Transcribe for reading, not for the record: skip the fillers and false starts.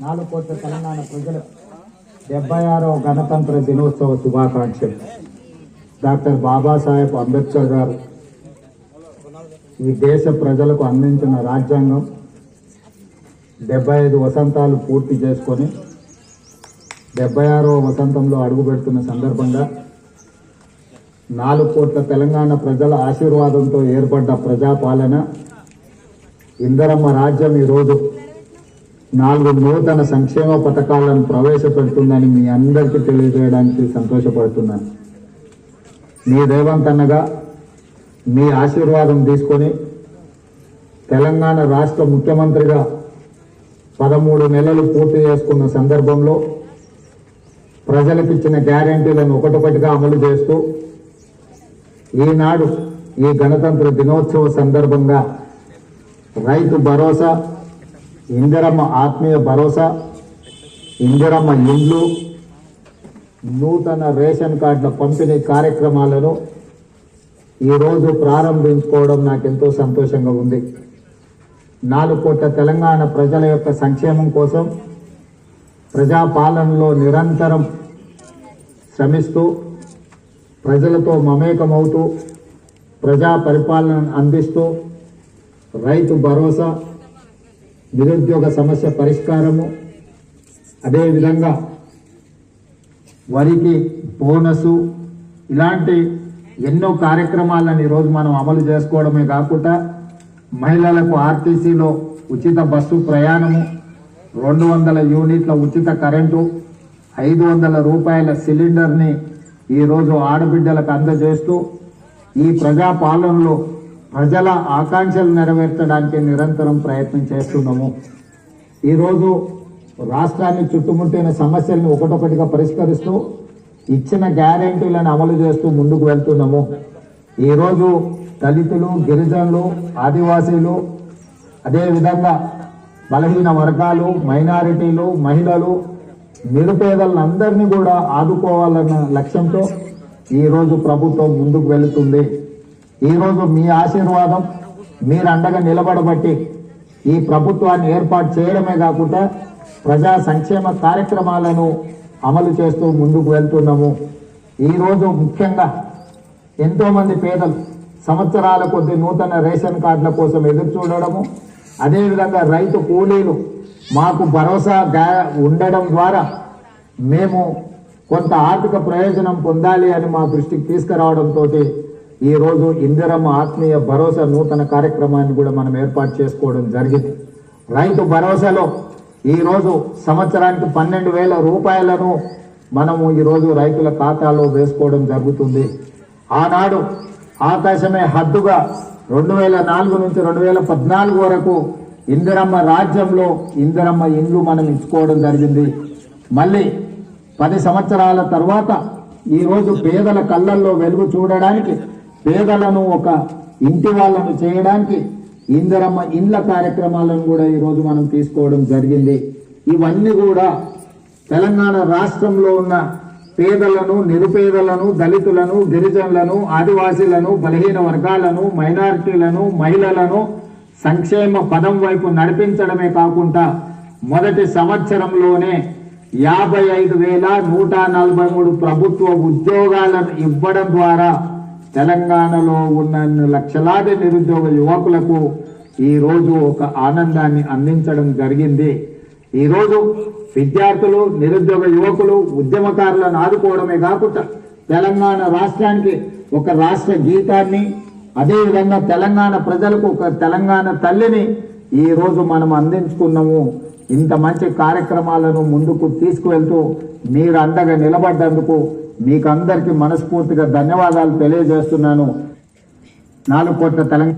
4 కోట్ల తెలంగాణ ప్రజలు 76వ గణతంత్ర దినోత్సవ శుభాకాంక్షలు. డాక్టర్ బాబాసాహెబ్ అంబేద్కర్ గారు ఈ దేశ ప్రజలకు అందించిన రాజ్యాంగం 75 వసంతాలు పూర్తి చేసుకొని 76వ వసంతంలో అడుగుపెడుతున్న సందర్భంగా 4 కోట్ల తెలంగాణ ప్రజల ఆశీర్వాదంతో ఏర్పడ్డ ప్రజాపాలన ఇందిరమ్మ రాజ్యం ఈరోజు 4 నూతన సంక్షేమ పథకాలను ప్రవేశపెడుతుందని మీ అందరికీ తెలియజేయడానికి సంతోషపడుతున్నాను. మీ రేవంత్ అన్నగా మీ ఆశీర్వాదం తీసుకొని తెలంగాణ రాష్ట్ర ముఖ్యమంత్రిగా 13 నెలలు పూర్తి చేసుకున్న సందర్భంలో ప్రజలకిచ్చిన గ్యారెంటీలను ఒకటొకటిగా అమలు చేస్తూ ఈనాడు ఈ గణతంత్ర దినోత్సవ సందర్భంగా రైతు భరోసా, ఇందిరమ్మ ఆత్మీయ భరోసా, ఇందిరమ్మ ఇండ్లు, నూతన రేషన్ కార్డుల పంపిణీ కార్యక్రమాలను ఈరోజు ప్రారంభించుకోవడం నాకెంతో సంతోషంగా ఉంది. 4 కోట్ల తెలంగాణ ప్రజల యొక్క సంక్షేమం కోసం ప్రజాపాలనలో నిరంతరం శ్రమిస్తూ ప్రజలతో మమేకమవుతూ ప్రజా పరిపాలనను అందిస్తూ రైతు భరోసా, నిరుద్యోగ సమస్య పరిష్కారము, అదేవిధంగా వరికి బోనసు, ఇలాంటి ఎన్నో కార్యక్రమాలను ఈరోజు మనం అమలు చేసుకోవడమే కాకుండా మహిళలకు ఆర్టీసీలో ఉచిత బస్సు ప్రయాణము, 200 యూనిట్ల ఉచిత కరెంటు, 500 రూపాయల సిలిండర్ని ఈరోజు ఆడబిడ్డలకు అందజేస్తూ ఈ ప్రజాపాలనలో ప్రజల ఆకాంక్షలు నెరవేర్చడానికి నిరంతరం ప్రయత్నం చేస్తున్నాము. ఈరోజు రాష్ట్రాన్ని చుట్టుముట్టిన సమస్యలను ఒకటొకటిగా పరిష్కరిస్తూ ఇచ్చిన గ్యారెంటీలను అమలు చేస్తూ ముందుకు వెళ్తున్నాము. ఈరోజు దళితులు, గిరిజనులు, ఆదివాసీలు, అదేవిధంగా బలహీన వర్గాలు, మైనారిటీలు, మహిళలు, నిరుపేదలందరినీ కూడా ఆదుకోవాలన్న లక్ష్యంతో ఈరోజు ప్రభుత్వం ముందుకు వెళుతుంది. ఈరోజు మీ ఆశీర్వాదం, మీరు అండగా నిలబడబట్టి ఈ ప్రభుత్వాన్ని ఏర్పాటు చేయడమే కాకుండా ప్రజా సంక్షేమ కార్యక్రమాలను అమలు చేస్తూ ముందుకు వెళ్తున్నాము. ఈరోజు ముఖ్యంగా ఎంతోమంది పేదలు సంవత్సరాల కొద్ది నూతన రేషన్ కార్డుల కోసం ఎదురు చూడడము, అదేవిధంగా రైతు కూలీలు మాకు భరోసా ఉండడం ద్వారా మేము కొంత ఆర్థిక ప్రయోజనం పొందాలి అని మా దృష్టికి తీసుకురావడంతో ఈరోజు ఇందిరమ్మ ఆత్మీయ భరోసా నూతన కార్యక్రమాన్ని కూడా మనం ఏర్పాటు చేసుకోవడం జరిగింది. రైతు భరోసాలో ఈరోజు సంవత్సరానికి 12,000 రూపాయలను మనము ఈరోజు రైతుల ఖాతాలో వేసుకోవడం జరుగుతుంది. ఆనాడు ఆకాశమే హద్దుగా 2004 నుంచి 2014 వరకు ఇందిరమ్మ రాజ్యంలో ఇందిరమ్మ ఇండ్లు మనం ఇచ్చుకోవడం జరిగింది. మళ్ళీ 10 సంవత్సరాల తర్వాత ఈరోజు పేదల కళ్ళల్లో వెలుగు చూడడానికి, పేదలను ఒక ఇంటి వాళ్ళను చేయడానికి ఇందిరమ్మ ఇండ్ల కార్యక్రమాలను కూడా ఈరోజు మనం తీసుకోవడం జరిగింది. ఇవన్నీ కూడా తెలంగాణ రాష్ట్రంలో ఉన్న పేదలను, నిరుపేదలను, దళితులను, గిరిజనులను, ఆదివాసీలను, బలహీన వర్గాలను, మైనారిటీలను, మహిళలను సంక్షేమ పదం వైపు నడిపించడమే కాకుండా మొదటి సంవత్సరంలోనే 55,143 ప్రభుత్వ ఉద్యోగాలను ఇవ్వడం ద్వారా తెలంగాణలో ఉన్న లక్షలాది నిరుద్యోగ యువకులకు ఈరోజు ఒక ఆనందాన్ని అందించడం జరిగింది. ఈరోజు విద్యార్థులు, నిరుద్యోగ యువకులు, ఉద్యమకారులను ఆదుకోవడమే కాకుండా తెలంగాణ రాష్ట్రానికి ఒక రాష్ట్ర గీతాన్ని, అదేవిధంగా తెలంగాణ ప్రజలకు ఒక తెలంగాణ తల్లిని ఈరోజు మనం అందించుకున్నాము. ఇంత మంచి కార్యక్రమాలను ముందుకు తీసుకువెళ్తూ మీరు అండగా నిలబడ్డందుకు మీకు అందరికీ మనస్ఫూర్తిగా ధన్యవాదాలు తెలియజేస్తున్నాను. 4 కోట్ల తెలంగాణ